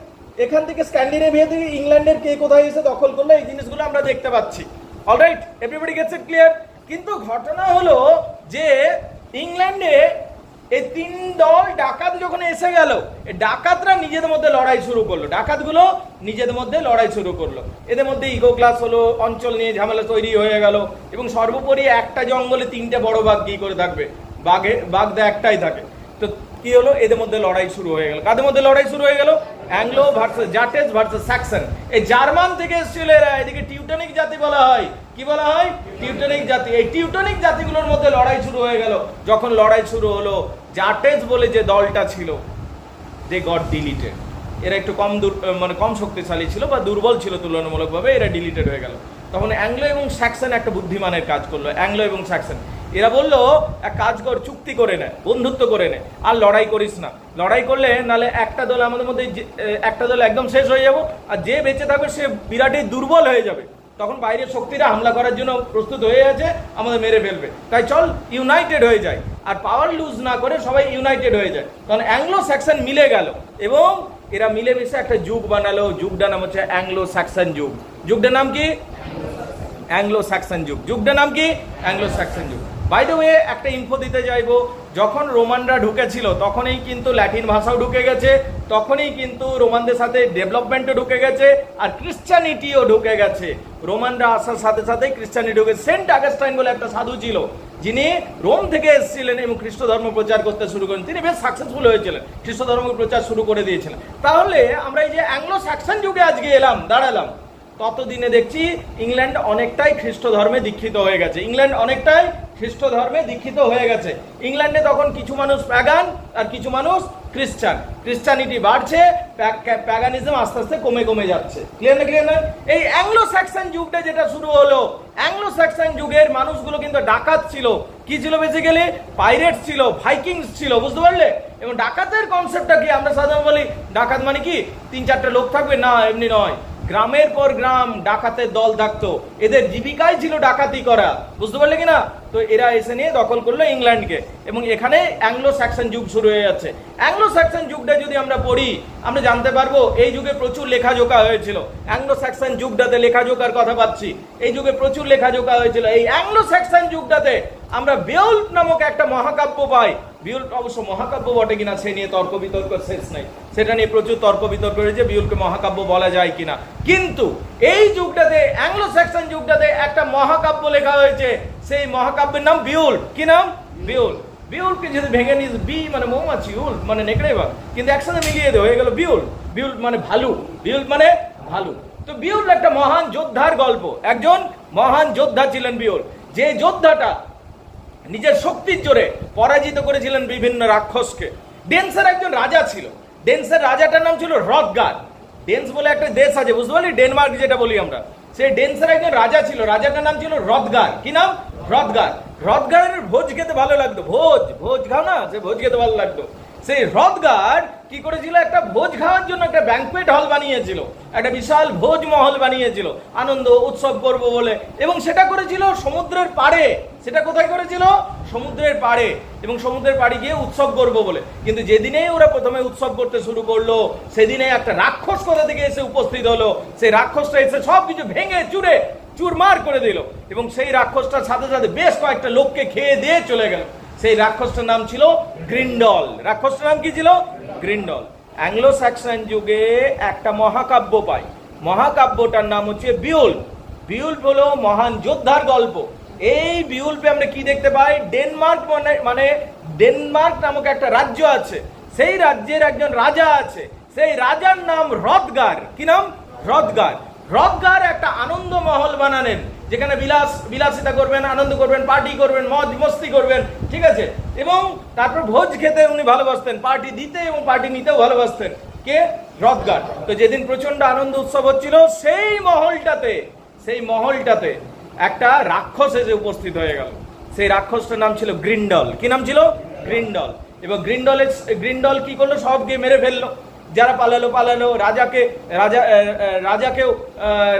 এখান থেকে স্ক্যান্ডিনেভিয়া থেকে ইংল্যান্ডের কে কোথায় এসে দখল করলো এই জিনিসগুলো আমরা দেখতে পাচ্ছি। Alright, everybody gets it clear? কিন্তু ঘটনা হলো যে ইংল্যান্ডে এই তিন দল ডাকাত যখন এসে গেল, ডাকাতরা নিজেদের মধ্যে লড়াই শুরু করলো। ডাকাতগুলো নিজেদের মধ্যে লড়াই শুরু করলো, এদের মধ্যে ইগো ক্লাস হলো, অঞ্চল নিয়ে ঝামেলা তৈরি হয়ে গেল, এবং সর্বোপরি একটা জঙ্গলে তিনটে বড় বাঘ কি করে থাকবে? বাঘ একটাই থাকে। তো কি হলো, এদের মধ্যে লড়াই শুরু হয়ে গেল। কাদের মধ্যে লড়াই শুরু হয়ে গেল? Anglo versus Jutes versus Saxon. এই জার্মান থেকে এসেছিল এরা, এদিকে টিউটনিক জাতি বলা হয়। কি বলা হয়? টিউটনিক জাতি। এই টিউটনিক জাতিগুলোর মধ্যে লড়াই শুরু হয়ে গেল। যখন লড়াই শুরু হলো, জাটেস বলে যে দলটা ছিল, দে গট ডিলিটেড। এরা একটু কম শক্তিশালী ছিল বা দুর্বল ছিল তুলনামূলকভাবে, এরা ডিলিটেড হয়ে গেল। তখন অ্যাংলো এবং স্যাক্সন একটা বুদ্ধিমানের কাজ করলো। অ্যাংলো এবং স্যাক্সন এরা বললো, এক কাজ কর, চুক্তি করে নে, বন্ধুত্ব করে নে, আর লড়াই করিস না। লড়াই করলে নালে একটা দল আমাদের মধ্যে, একটা দল একদম শেষ হয়ে যাবো, আর যে বেঁচে থাকবে সে বিরাটই দুর্বল হয়ে যাবে। তখন বাইরের শক্তিরা হামলা করার জন্য প্রস্তুত হয়ে আছে, আমাদের মেরে ফেলবে। তাই চল ইউনাইটেড হয়ে যায়, আর পাওয়ার লুজ না করে সবাই ইউনাইটেড হয়ে যায়। তখন অ্যাংলো স্যাক্সন মিলে গেল এবং এরা মিলেমিশে একটা যুগ বানালো। যুগটার নাম হচ্ছে অ্যাংলো স্যাক্সন যুগ। যুগটার নাম কি? অ্যাংলো স্যাক্সন যুগ। যুগটার নাম কি? অ্যাংলো স্যাক্সন যুগ। বাই দ্য ওয়ে, একটা ইনফো দিতে চাইবো, যখন রোমানরা ঢুকেছিল তখনই কিন্তু ল্যাটিন ভাষাও ঢুকে গেছে, তখনই কিন্তু রোমানদের সাথে ডেভেলপমেন্টও ঢুকে গেছে, আর ক্রিশ্চানিটিও ঢুকে গেছে। রোমানরা আসার সাথে সাথে ক্রিশ্চানিটি ঢুকে। সেন্ট আগস্টাইন বলে একটা সাধু ছিল, যিনি রোম থেকে এসেছিলেন এবং খ্রিস্ট ধর্ম প্রচার করতে শুরু করেন। তিনি বেশ সাকসেসফুল হয়েছিলেন, খ্রিস্ট ধর্ম প্রচার শুরু করে দিয়েছিলেন। তাহলে আমরা এই যে অ্যাংলো স্যাক্সন যুগে আজকে দাঁড়ালাম, ততদিনে দেখছি ইংল্যান্ড অনেকটাই খ্রিস্ট ধর্মে দীক্ষিত হয়ে গেছে। ইংল্যান্ড অনেকটাই খ্রিস্ট ধর্মে দীক্ষিত হয়ে গেছে। ইংল্যান্ডে তখন কিছু মানুষ প্যাগান আর কিছু মানুষ খ্রিস্টান। ক্রিশ্চানিটি বাড়ছে, প্যাগানিজম আস্তে আস্তে কমে যাচ্ছে। ক্লিয়ার না? ক্লিয়ার না? এই অ্যাংলো স্যাক্সন যুগটা যেটা শুরু হলো, অ্যাংলো স্যাক্সন যুগের মানুষগুলো কিন্তু ডাকাত ছিল। কি ছিল? বেসিক্যালি পাইরেটস ছিল, ভাইকিংস ছিল, বুঝতে পারলে? এবং ডাকাতের কনসেপ্টটা কি? আমরা সাধারণত বলি ডাকাত মানে কি 3-4টা লোক থাকবে, না, এমনি নয়। গ্রামের পর গ্রাম ডাকাতের দল থাকতো, এদের জীবিকাই ছিল ডাকাতি করা, বুঝতে পারলে কিনা? তো এরা এসে নিয়ে দখল করলো ইংল্যান্ডকে, এবং এখানে অ্যাংলো স্যাক্সন যুগ শুরু হয়ে যাচ্ছে। অ্যাংলো স্যাক্সন যুগটা যদি আমরা পড়ি, আমরা জানতে পারবো এই যুগে প্রচুর লেখাজোখা হয়েছিল। অ্যাংলো স্যাক্সন যুগটাতে লেখাজোখার কথা পাচ্ছি, এই যুগে প্রচুর লেখাজোখা হয়েছিল। এই অ্যাংলো স্যাক্সন যুগটাতে আমরা বিউল্ফ নামক একটা মহাকাব্য পাই। বিউল্ফ অবশ্য মহাকাব্য বটে কিনা সে নিয়ে তর্ক বিতর্ক শেষ নাই, সেটা নিয়ে প্রচুর তর্ক বিতর্ক হয়েছে, বিউল্ফকে মহাকাব্য বলা যায় কিনা। কিন্তু এই যুগটাতে, অ্যাংলো স্যাক্সন যুগটাতে একটা মহাকাব্য লেখা হয়েছে, সেই মহাকাব্যের নাম বিউল্ফ। কি নাম? বিউল্ফ। বিউল্ফকে যদি ভেঙে নিস, বি মানে মৌমাছি, উল্ফ মানে নেকড়ে বাঘ, কিন্তু একসাথে মিলিয়ে দেওয়া হয়ে গেল বিউল্ফ। বিউল্ফ মানে ভালু, বিউল্ফ মানে ভালু। তো বিউল্ফ একটা মহান যোদ্ধার গল্প, একজন মহান যোদ্ধা ছিলেন বিউল্ফ, যে যোদ্ধাটা নিজের শক্তির জোরে পরাজিত করেছিলেন বিভিন্ন রাক্ষসকে। ডেন্সের একজন রাজা ছিল, ডেন্সের রাজাটার নাম ছিল হ্রদগার। ডেন্স বলে একটা দেশ আছে, বুঝতে পারলি, ডেনমার্ক যেটা বলি আমরা। সেই ডেন্সের একজন রাজা ছিল, রাজাটার নাম ছিল হ্রদগার। কি নাম? হ্রদগার। হ্রদগারের ভোজ খেতে ভালো লাগতো, ভোজ খাও না, সে ভোজ খেতে ভালো লাগতো। সেই হ্রদগার কি করেছিল, একটা ভোজ খাওয়ার জন্য একটা ব্যাংকুয়েট হল বানিয়েছিল, একটা বিশাল ভোজ মহল বানিয়েছিল আনন্দ উৎসব করব বলে, এবং সেটা করেছিল সমুদ্রের পাড়ে। সেটা কোথায় করেছিল? সমুদ্রের পাড়ে, এবং সমুদ্রের পাড়ে গিয়ে উৎসব করব বলে। কিন্তু যেদিনেই ওরা প্রথমে উৎসব করতে শুরু করলো, সেদিনে একটা রাক্ষস কোথা থেকে এসে উপস্থিত হলো। সেই রাক্ষসটা এসে সবকিছু ভেঙে চুরে চুরমার করে দিল, এবং সেই রাক্ষসটার সাথে সাথে বেশ কয়েকটা লোককে খেয়ে দিয়ে চলে গেল। সেই রাক্ষসটার নাম ছিল গ্রিন্ডল। রাক্ষসটার নাম কি ছিল? গ্রিন্ডল। অ্যাংলো স্যাক্সন যুগে একটা মহাকাব্য পাই, মহাকাব্যটার নাম হচ্ছে বিউল্প। বিউল্প হলো মহান যোদ্ধার গল্প। এই বিউল্পে আমরা কি দেখতে পাই? ডেনমার্ক মানে ডেনমার্ক নামক একটা রাজ্য আছে, সেই রাজ্যের একজন রাজা আছে, সেই রাজার নাম হ্রদগার। কি নাম? হ্রদগার। হ্রদগার একটা আনন্দ মহল বানালেন, যেখানে বিলাসিতা করবেন, আনন্দ করবেন, পার্টি করবেন, মজ মস্তি করবেন, ঠিক আছে। এবং তারপর ভোজ খেতে উনি ভালোবাসতেন, পার্টি দিতে এবং পার্টি নিতেও ভালোবাসতেন। কে? হ্রদগার। তো যেদিন প্রচন্ড আনন্দ উৎসব হচ্ছিল, সেই মহলটাতে একটা রাক্ষস এসে উপস্থিত হয়ে গেল। সেই রাক্ষসটার নাম ছিল গ্রিন্ডল। কি নাম ছিল? গ্রিন্ডল। এবং গ্রিন্ডল কি করলো? সবকে মেরে ফেললো। যারা পালালো,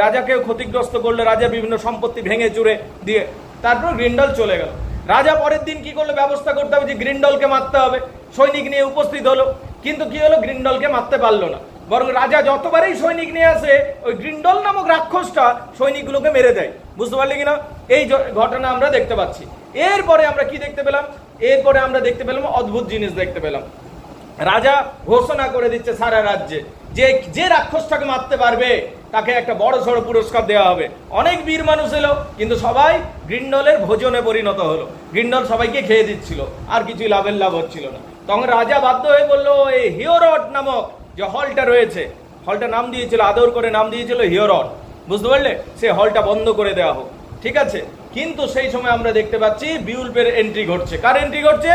রাজাকেও ক্ষতিগ্রস্ত করলো, রাজার বিভিন্ন সম্পত্তি ভেঙে চুরে দিয়ে। তারপর গ্রিন্ডল চলে গেল। রাজা পরের দিন কি করলো? ব্যবস্থা করতে হবে যে গ্রিন্ডলকে মারতে হবে। সৈনিক নিয়ে উপস্থিত হলো, কিন্তু কি হলো? গ্রিন্ডলকে মারতে পারলো না, বরং রাজা যতবারই সৈনিক নিয়ে আসে, ওই গ্রিন্ডল নামক রাক্ষসটা সৈনিকগুলোকে মেরে দেয়। বুঝতে পারলি কিনা? এই ঘটনা আমরা দেখতে পাচ্ছি। এরপরে আমরা কি দেখতে পেলাম? এরপরে আমরা দেখতে পেলাম অদ্ভুত জিনিস দেখতে পেলাম। রাজা ঘোষণা করে দিচ্ছে সারা রাজ্যে যে রাক্ষসটাকে মারতে পারবে তাকে একটা বড় সড়ো পুরস্কার দেওয়া হবে। অনেক বীর মানুষ এলো, কিন্তু সবাই গ্রিন্ডলের ভোজনে পরিণত হলো। গ্রিন্ডল সবাইকে খেয়ে দিচ্ছিল, আর কিছুই লাভ হচ্ছিল না। তখন রাজা বাধ্য হয়ে বললো, এই হিওরট নামক যে হলটা রয়েছে, হলটা নাম দিয়েছিল, আদর করে নাম দিয়েছিল হিওরট, বুঝতে পারলে, সে হলটা বন্ধ করে দেওয়া হোক, ঠিক আছে। কিন্তু সেই সময় আমরা দেখতে পাচ্ছি বিউল্পের এন্ট্রি ঘটছে। কার এন্ট্রি ঘটছে?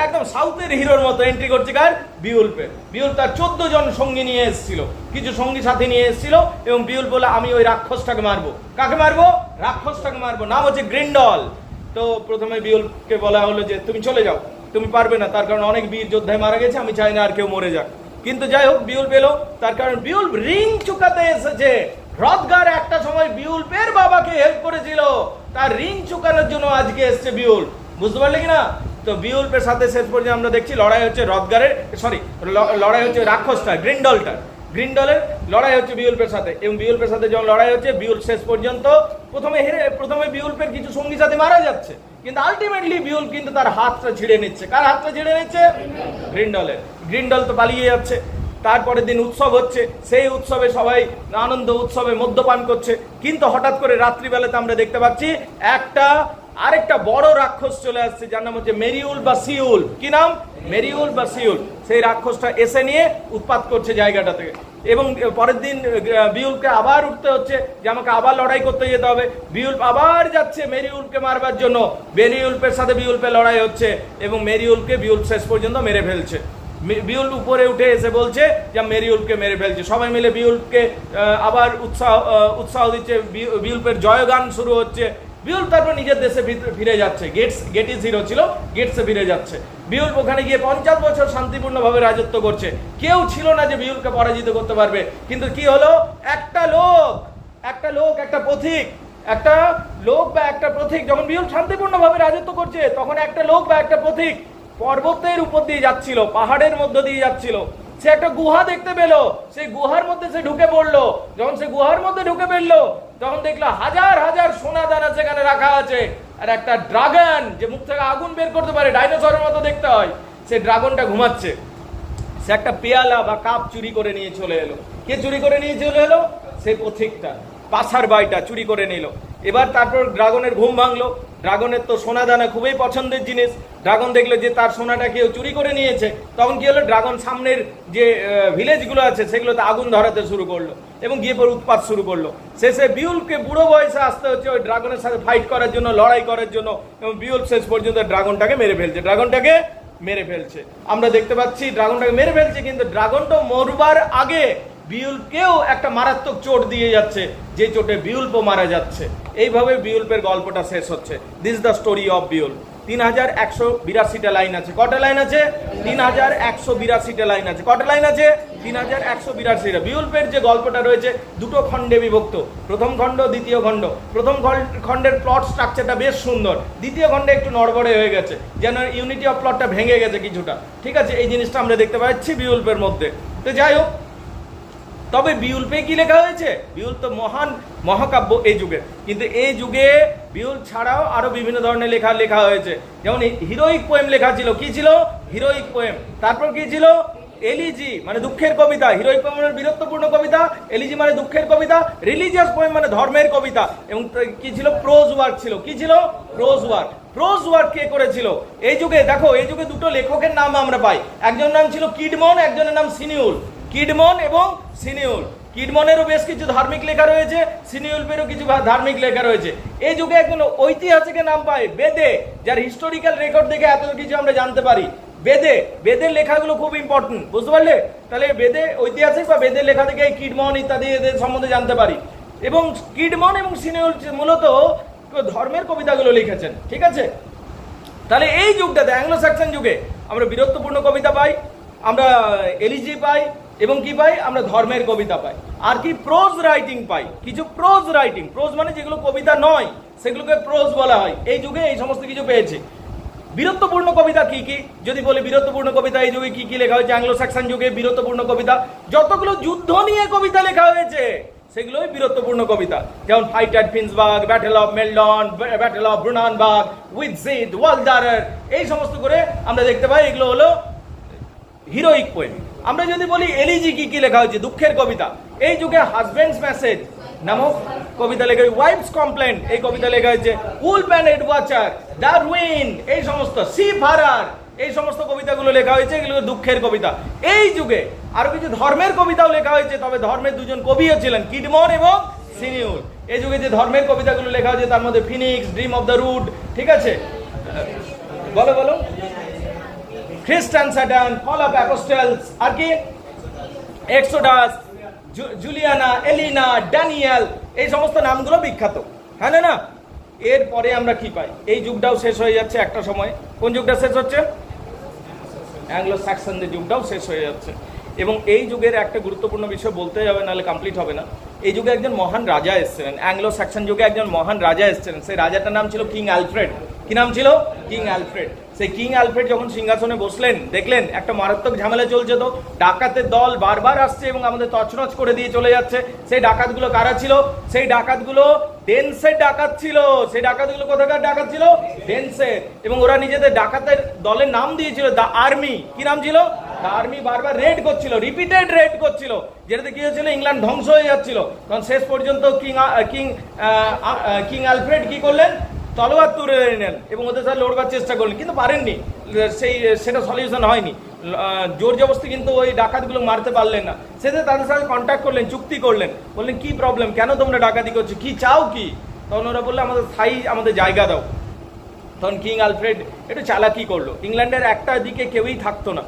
একদম সাউথের হিরোর মতো এন্ট্রি করছে। কার? বিউল্পের। বিউল্প তার 14 জন সঙ্গী নিয়ে এসেছিল, কিছু সঙ্গী সাথী নিয়ে এসেছিল, এবং বিউল্প বলে, আমি ওই রাক্ষসটাকে মারবো। কাকে মারবো? রাক্ষসটাকে মারবো, নাম হচ্ছে গ্রিন্ডল। তো প্রথমে বিউল্পকে বলা হলো যে তুমি চলে যাও, তুমি পারবে না, তার কারণ অনেক বীর যোদ্ধায় মারা গেছে, আমি চাই না আর কেউ মরে যাক। কিন্তু যাই হোক, বিউল্প এলো, তার কারণ বিউল্প রিং চুকাতে এসেছে। হ্রদগার একটা সময় বিউল্পের বাবাকে হেল্প করেছিল, তার ঋণ চুকানোর জন্য আজকে এসছে বিউল্প। বুঝতে পারলে কিনা? তো বিউল্পের সাথে শেষ পর্যন্ত আমরা দেখছি লড়াই হচ্ছে লড়াই হচ্ছে রাক্ষসটা, গ্রিন্ডলের লড়াই হচ্ছে বিউল্পের সাথে। এবং বিউল্পের সাথে যখন লড়াই হচ্ছে, বিউল্প শেষ পর্যন্ত প্রথমে বিউল্পের কিছু সঙ্গী সাথে মারা যাচ্ছে, কিন্তু আলটিমেটলি বিউল্প কিন্তু তার হাতটা ছিঁড়ে নিচ্ছে। কার হাতটা ছিঁড়ে নিচ্ছে? গ্রিন্ডলের। গ্রিন্ডল তো পালিয়ে যাচ্ছে। তারপরের দিন উৎসব হচ্ছে, সেই উৎসবে সবাই আনন্দ উৎসবে মদ্যপান করছে। কিন্তু হঠাৎ করে রাত্রিবেলাতে আমরা দেখতে পাচ্ছি আরেকটা বড় রাক্ষস চলে আসছে, যার নাম হচ্ছে মেরিউল বা সিউল। কি নাম? মেরিউল বা সিউল। সেই রাক্ষসটা এসে নিয়ে উৎপাত করছে জায়গাটা থেকে। এবং পরের দিন বিউল্পকে আবার উঠতে হচ্ছে যে আমাকে আবার লড়াই করতে যেতে হবে। বিউল্প আবার যাচ্ছে মেরিউলকে মারবার জন্য। মেরিউল্পের সাথে বিউল্পের লড়াই হচ্ছে, এবং মেরিউলকে বিউল্প শেষ পর্যন্ত মেরে ফেলছে। বিউল্প উপরে উঠে এসে বলছে যে মেরিউলকে মেরে ফেলছে। সবাই মিলে বিউল্পকে আবার উৎসাহ দিচ্ছে। বিউল্পের জয়গান শুরু হচ্ছে। বিউল্প তারপর নিজের দেশে ফিরে যাচ্ছে। গেটিস হিরো ছিল, গেটসে ফিরে যাচ্ছে। বিউল্প ওখানে গিয়ে 50 বছর শান্তিপূর্ণভাবে রাজত্ব করছে। কেউ ছিল না যে বিউল্পকে পরাজিত করতে পারবে। কিন্তু কি হলো? একটা লোক একটা পথিক যখন বিউল্প শান্তিপূর্ণভাবে রাজত্ব করছে, তখন একটা লোক বা একটা পথিক পর্বতের উপর দিয়ে যাচ্ছিল, পাহাড়ের মধ্য দিয়ে যাচ্ছিল। সে একটা গুহা দেখতে পেলো, সেই গুহার মধ্যে সে ঢুকে পড়লো। যখন সে গুহার মধ্যে ঢুকে পড়লো, তখন দেখলো হাজার হাজার সোনা দানা সেখানে রাখা আছে, আর একটা ড্রাগন যে মুখ থেকে আগুন বের করতে পারে, ডাইনোসরের মতো দেখতে হয়, সে ড্রাগনটা ঘুমাচ্ছে। সে একটা পেয়ালা বা কাপ চুরি করে নিয়ে চলে এলো। কে চুরি করে নিয়ে চলে এলো? সেই পথিকটা, পাসার বাইটা চুরি করে নিল। এবার তারপর ড্রাগনের ঘুম ভাঙলো। ড্রাগনের তো সোনা দানা খুবই পছন্দের জিনিস। ড্রাগন দেখলো যে তার সোনাটা কেউ চুরি করে নিয়েছে। তখন কি হলো, ড্রাগন সামনের যে ভিলেজগুলো আছে সেগুলোতে আগুন ধরাতে শুরু করলো এবং গিয়ে পর উৎপাত শুরু করলো। শেষে বিউলকে বুড়ো বয়সে আসতে হচ্ছে ওই ড্রাগনের সাথে ফাইট করার জন্য, লড়াই করার জন্য, এবং বিউল শেষ পর্যন্ত ড্রাগনটাকে মেরে ফেলছে। আমরা দেখতে পাচ্ছি ড্রাগনটাকে মেরে ফেলছে, কিন্তু ড্রাগনটা মরবার আগে বিউলকেও একটা মারাত্মক চোট দিয়ে যাচ্ছে, যে চোটে বিউলপও মারা যাচ্ছে। এইভাবে বিউলপের গল্পটা শেষ হচ্ছে। This the story of Beowulf. 3182টা লাইন আছে। কটা লাইন আছে? 3182টা লাইন আছে। কটা লাইন আছে? 3182টা। বিউলপের যে গল্পটা রয়েছে দুটো খণ্ডে বিভক্ত, প্রথম খণ্ড, দ্বিতীয় খণ্ড। প্রথম খণ্ডের প্লট স্ট্রাকচারটা বেশ সুন্দর, দ্বিতীয় খণ্ডে একটু নড়বড়ে হয়ে গেছে, যেন ইউনিটি অফ প্লটটা ভেঙে গেছে কিছুটা। ঠিক আছে, এই জিনিসটা আমরা দেখতে পাচ্ছি বিউলপের মধ্যে। তো যাই হোক, তবে বিউলপে কি লেখা হয়েছে? বিউল তো মহান মহাকাব্য এই যুগে, কিন্তু এই যুগে বিউল ছাড়াও আরো বিভিন্ন ধরনের লেখা হয়েছে। যেমন হিরোইক পোয়েম লেখা ছিল। কি ছিল? Heroic poem. তারপর কি ছিল? এলিজি মানে দুঃখের কবিতা। হিরোইক পোয়েম মানে বীরত্বপূর্ণ কবিতা, এলিজি মানে দুঃখের কবিতা, রিলিজিয়াস পোয়েম মানে ধর্মের কবিতা। এবং কি ছিল? প্রোজ ওয়ার্ক ছিল। কি ছিল? Pros work. প্রোজ ওয়ার্ক কে করেছিল এই যুগে? দেখো, এই যুগে দুটো লেখকের নাম আমরা পাই। একজনের নাম ছিল কিডমন, একজনের নাম সিনিউল। কিডমন এবং সিনিউল। কিডমনেরও বেশ কিছু ধার্মিক লেখা রয়েছে, সিনিউলপেরও কিছু ধার্মিক লেখা রয়েছে। এই যুগে একজন ঐতিহাসিকের নাম পাই বেদে, যার হিস্টোরিক্যাল রেকর্ড দেখে এত কিছু আমরা জানতে পারি। বেদের লেখাগুলো খুব ইম্পর্টেন্ট, বুঝতে পারলে? তাহলে বেদে ঐতিহাসিক বা বেদের লেখা থেকে কিডমন ইত্যাদি এদের সম্বন্ধে জানতে পারি। এবং কিডমন এবং সিনিউল মূলত ধর্মের কবিতাগুলো লিখেছেন। ঠিক আছে, তাহলে এই যুগটাতে অ্যাংলো স্যাক্সন যুগে আমরা বীরত্বপূর্ণ কবিতা পাই, আমরা এলিজি পাই, এবং কি পাই? আমরা ধর্মের কবিতা পাই। আর কি? প্রোজ রাইটিং পাই। কিছু প্রোজ রাইটিং, প্রোজ মানে যেগুলো কবিতা নয় সেগুলোকে প্রোজ বলা হয়। এই যুগে এই সমস্ত কিছু পেয়েছে। বীরত্বপূর্ণ কবিতা কি কি যদি বলি, বীরত্বপূর্ণ কবিতা এই যুগে কি কি লেখা হয়েছে? অ্যাংলো স্যাক্সন যুগে বীরত্বপূর্ণ কবিতা যতগুলো যুদ্ধ নিয়ে কবিতা লেখা হয়েছে সেগুলোই বীরত্বপূর্ণ কবিতা। যেমন fight at Finnsburg, battle of Maldon, battle of Brunanburh, Widsith, Waldere, এই সমস্ত করে আমরা দেখতে পাই এগুলো হলো হিরোইক পোয়েম। আমরা যদি বলি এলিজি কি কি লেখা হয়েছে, দুঃখের কবিতা। এই যুগে হাজবেন্ডস মেসেজ নামক কবিতা লেখা হয়েছে, ওয়াইফস কমপ্লেন্ট এই কবিতা লেখা হয়েছে, উলফ অ্যান্ড এডওয়াচার, ডারউইন, এই সমস্ত সি ফারার, এই সমস্ত কবিতাগুলো লেখা হয়েছে, এগুলো দুঃখের কবিতা। এই যুগে আরো কিছু ধর্মের কবিতাও লেখা হয়েছে, তবে ধর্মের দুজন কবিও ছিলেন, কিডমন এবং সিনিউল। এই যুগে যে ধর্মের কবিতাগুলো লেখা হয়েছে তার মধ্যে Phoenix, dream of the rude, ঠিক আছে, বলো বলো, খ্রিস্টান স্যাটার্ন, ফল অফ অ্যাপোস্টেলস, আর কি এক্সোডাস, জুলিয়ানা, এলিনা, ড্যানিয়েল, এই সমস্ত নামগুলো বিখ্যাত। হ্যাঁ না? এরপরে আমরা কি পাই? এই যুগটাও শেষ হয়ে যাচ্ছে একটা সময়। কোন যুগটা শেষ হচ্ছে? অ্যাংলো স্যাক্সনদের যুগটাও শেষ হয়ে যাচ্ছে। এবং এই যুগের একটা গুরুত্বপূর্ণ বিষয় বলতে হবে, নাহলে কমপ্লিট হবে না। এই যুগে একজন মহান রাজা এসেছিলেন, অ্যাংলো স্যাক্সন যুগে একজন মহান রাজা এসেছিলেন। সেই রাজাটার নাম ছিল কিং অ্যালফ্রেড। কি নাম ছিল? King Alfred. সেই কিং অ্যালফ্রেড যখন সিংহাসনে বসলেন, দেখলেন একটা মারাত্মক ঝামেলা চলছে। তো ডাকাতের দল বারবার আসছে এবং আমাদের তছনছ করে দিয়ে চলে যাচ্ছে। সেই ডাকাতগুলো কারা ছিল? সেই ডাকাতগুলো ডেন্সের ডাকাত ছিল। সেই ডাকাতগুলো কোথাকার ডাকাত ছিল? ডেন্সের। এবং ওরা নিজেদের ডাকাতের দলের নাম দিয়েছিল দ্য আর্মি। কি নাম ছিল? The army. বারবার রেড করছিল, রিপিটেড রেড করছিল, যেটাতে কি হয়েছিল? ইংল্যান্ড ধ্বংস হয়ে যাচ্ছিল। কারণ শেষ পর্যন্ত কিং অ্যালফ্রেড কি করলেন? তলোয়ার তুলে নেন এবং ওদের সাথে লড়বার চেষ্টা করলেন, কিন্তু পারেননি। সেটা সলিউশন হয়নি। জোর জবরদস্তি কিন্তু ওই ডাকাতগুলো মারতে পারলেন না। সেটা তাদের সাথে কন্ট্যাক্ট করলেন, চুক্তি করলেন, বললেন কি প্রবলেম, কেন তোমরা ডাকাতি করছো, কি চাও কি? তখন ওরা বললো আমাদের স্থায়ী আমাদের জায়গা দাও। তখন কিং আলফ্রেড একটু চালাকি করলো। ইংল্যান্ডের একটা দিকে কেউই থাকতো না,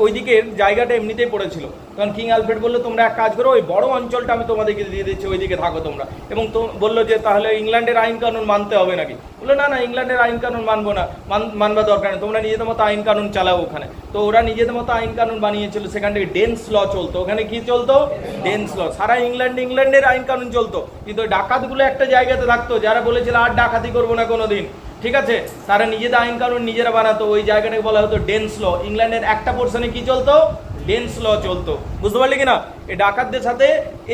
ওই দিকের জায়গাটা এমনিতেই পড়েছিল। তখন কিং আলফ্রেড বললো তোমরা এক কাজ করো, ওই বড় অঞ্চলটা আমি তোমাদেরকে দিয়ে দিচ্ছি, ওই দিকে থাকো তোমরা। এবং তো বললো যে তাহলে ইংল্যান্ডের আইন কানুন মানতে হবে নাকি? বললো না না, ইংল্যান্ডের আইন কানুন মানবো না, মানবার দরকার নেই, তোমরা নিজেদের মতো আইন কানুন চালাও ওখানে। তো ওরা নিজেদের মতো আইন কানুন বানিয়েছিল। সেখান থেকে ডেন্স ল চলতো। ওখানে কি চলতো? ডেন্স ল। সারা ইংল্যান্ডের আইন কানুন চলতো, কিন্তু ডাকাতগুলো একটা জায়গাতে থাকতো, যারা বলেছিল আর ডাকাতি করবো না কোনোদিন, ঠিক আছে, তারা নিজেদের আইন কানুন নিজেরা বানাতো। ওই জায়গাটাকে বলা হতো ডেন্স ল। ইংল্যান্ডের একটা পোর্শনে কি চলতো? ডেন্স ল চলতো। বুঝতে পারলি কিনা? এই ডাকাতদের সাথে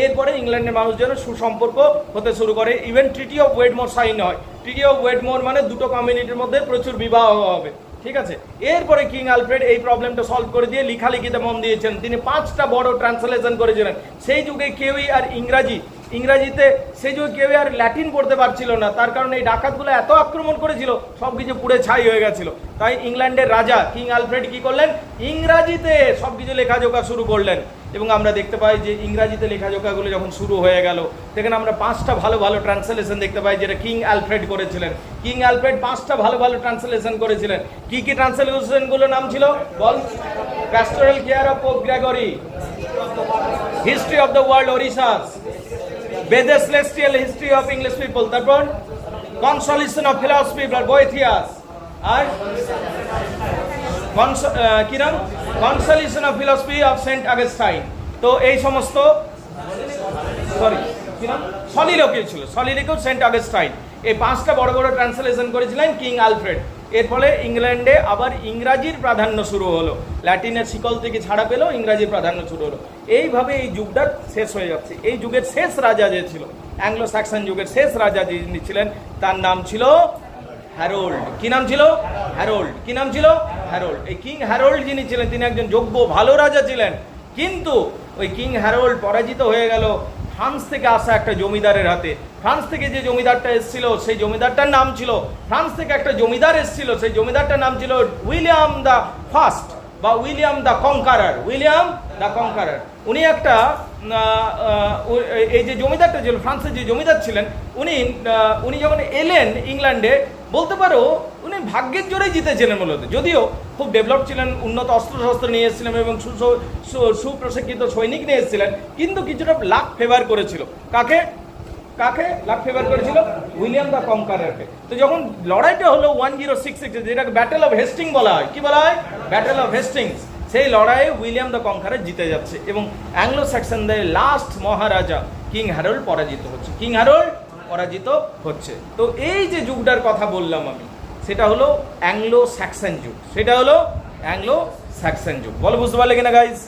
এরপরে ইংল্যান্ডের মানুষজনের সুসম্পর্ক হতে শুরু করে। ইভেন ট্রিটি অফ ওয়েডমোর সাইন হয়। ট্রিটি অফ ওয়েডমোর মানে দুটো কমিউনিটির মধ্যে প্রচুর বিবাহ হবে, ঠিক আছে। এরপরে কিং আলফ্রেড এই প্রবলেমটা সলভ করে দিয়ে লেখালেখিতে মন দিয়েছেন। তিনি 5টা বড় ট্রান্সলেশন করেছিলেন। সেই যুগে কেউই আর ইংরাজি ইংরাজিতে সেই যুগে কেউ আর ল্যাটিন পড়তে পারছিল না, তার কারণে এই ডাকাতগুলো এত আক্রমণ করেছিল সব কিছু পুড়ে ছাই হয়ে গেছিল। তাই ইংল্যান্ডের রাজা কিং আলফ্রেড কি করলেন, ইংরাজিতে সব কিছু লেখাজোখা শুরু করলেন। এবং আমরা দেখতে পাই যে ইংরাজিতে লেখাজোখাগুলো যখন শুরু হয়ে গেল, সেখানে আমরা 5টা ভালো ভালো ট্রান্সলেশন দেখতে পাই যেটা কিং আলফ্রেড করেছিলেন। কিং আলফ্রেড 5টা ভালো ভালো ট্রান্সলেশন করেছিলেন। কি কি ট্রান্সলেশনগুলো নাম ছিল বল? Pastoral care of Pope Gregory, history of the world Orosius, বেদের celestial history of English people, তারপর কনসোলেশন অফ ফিলসফি বোয়েথিয়াস, আর কি নাম, consolation of philosophy of Saint Augustine. তো এই সমস্ত সলিলকে ছিল, সলিলকেও সেন্ট আগস্টাইন, এই 5টা বড় বড় ট্রান্সলেশন করেছিলেন কিং আলফ্রেড। এর ফলে ইংল্যান্ডে আবার ইংরাজির প্রাধান্য শুরু হলো, ল্যাটিনের শিকল থেকে ছাড়া পেল, ইংরাজির প্রাধান্য শুরু হলো। এইভাবে এই যুগটা শেষ হয়ে যাচ্ছে। এই যুগের শেষ রাজা যে ছিল, অ্যাংলো স্যাক্সন যুগের শেষ রাজা যিনি ছিলেন, তার নাম ছিল হ্যারোল্ড। কি নাম ছিল? হ্যারোল্ড। কি নাম ছিল? হ্যারোল্ড। এই কিং হ্যারোল্ড যিনি ছিলেন তিনি একজন যোগ্য ভালো রাজা ছিলেন, কিন্তু ওই কিং হ্যারোল্ড পরাজিত হয়ে গেল ফ্রান্স থেকে আসা একটা জমিদারের হাতে। ফ্রান্স থেকে যে জমিদারটা এসেছিল সেই জমিদারটার নাম ছিল, ফ্রান্স থেকে একটা জমিদার এসেছিল সেই জমিদারটার নাম ছিল উইলিয়াম দ্য ফার্স্ট বা উইলিয়াম দ্য কনকারার। উইলিয়াম দ্য কনকারার উনি একটা এই যে জমিদারটা ছিল, ফ্রান্সের যে জমিদার ছিলেন, উনি যখন এলেন ইংল্যান্ডে, বলতে পারো উনি ভাগ্যের জোরেই জিতেছিলেন মূলত। যদিও খুব ডেভেলপ ছিলেন, উন্নত অস্ত্রশস্ত্র নিয়ে এসেছিলেন এবং সুপ্রশিক্ষিত সৈনিক নিয়ে এসেছিলেন, কিন্তু কিছুটা লাক ফেভার করেছিল। কাকে কাকে লাক ফেভার করেছিল? উইলিয়াম দ্য কনকারারকে। তো যখন লড়াইটা হলো 1066, যেটাকে ব্যাটেল অফ হেস্টিং বলা হয়, কি বলা হয়? Battle of Hastings. সেই লড়াইয়ে উইলিয়াম দ্য কনকারার জিতে যাচ্ছে এবং অ্যাংলো স্যাক্সনদের লাস্ট মহারাজা কিং হ্যারোল্ড পরাজিত হচ্ছে। কিং হ্যারোল্ড পরাজিত হচ্ছে। তো এই যে যুগটার কথা বললাম আমি, সেটা হলো অ্যাংলো স্যাক্সন যুগ। সেটা হলো অ্যাংলো স্যাক্সন যুগ। বলো বুঝতে পারলে কিনা গাইজ?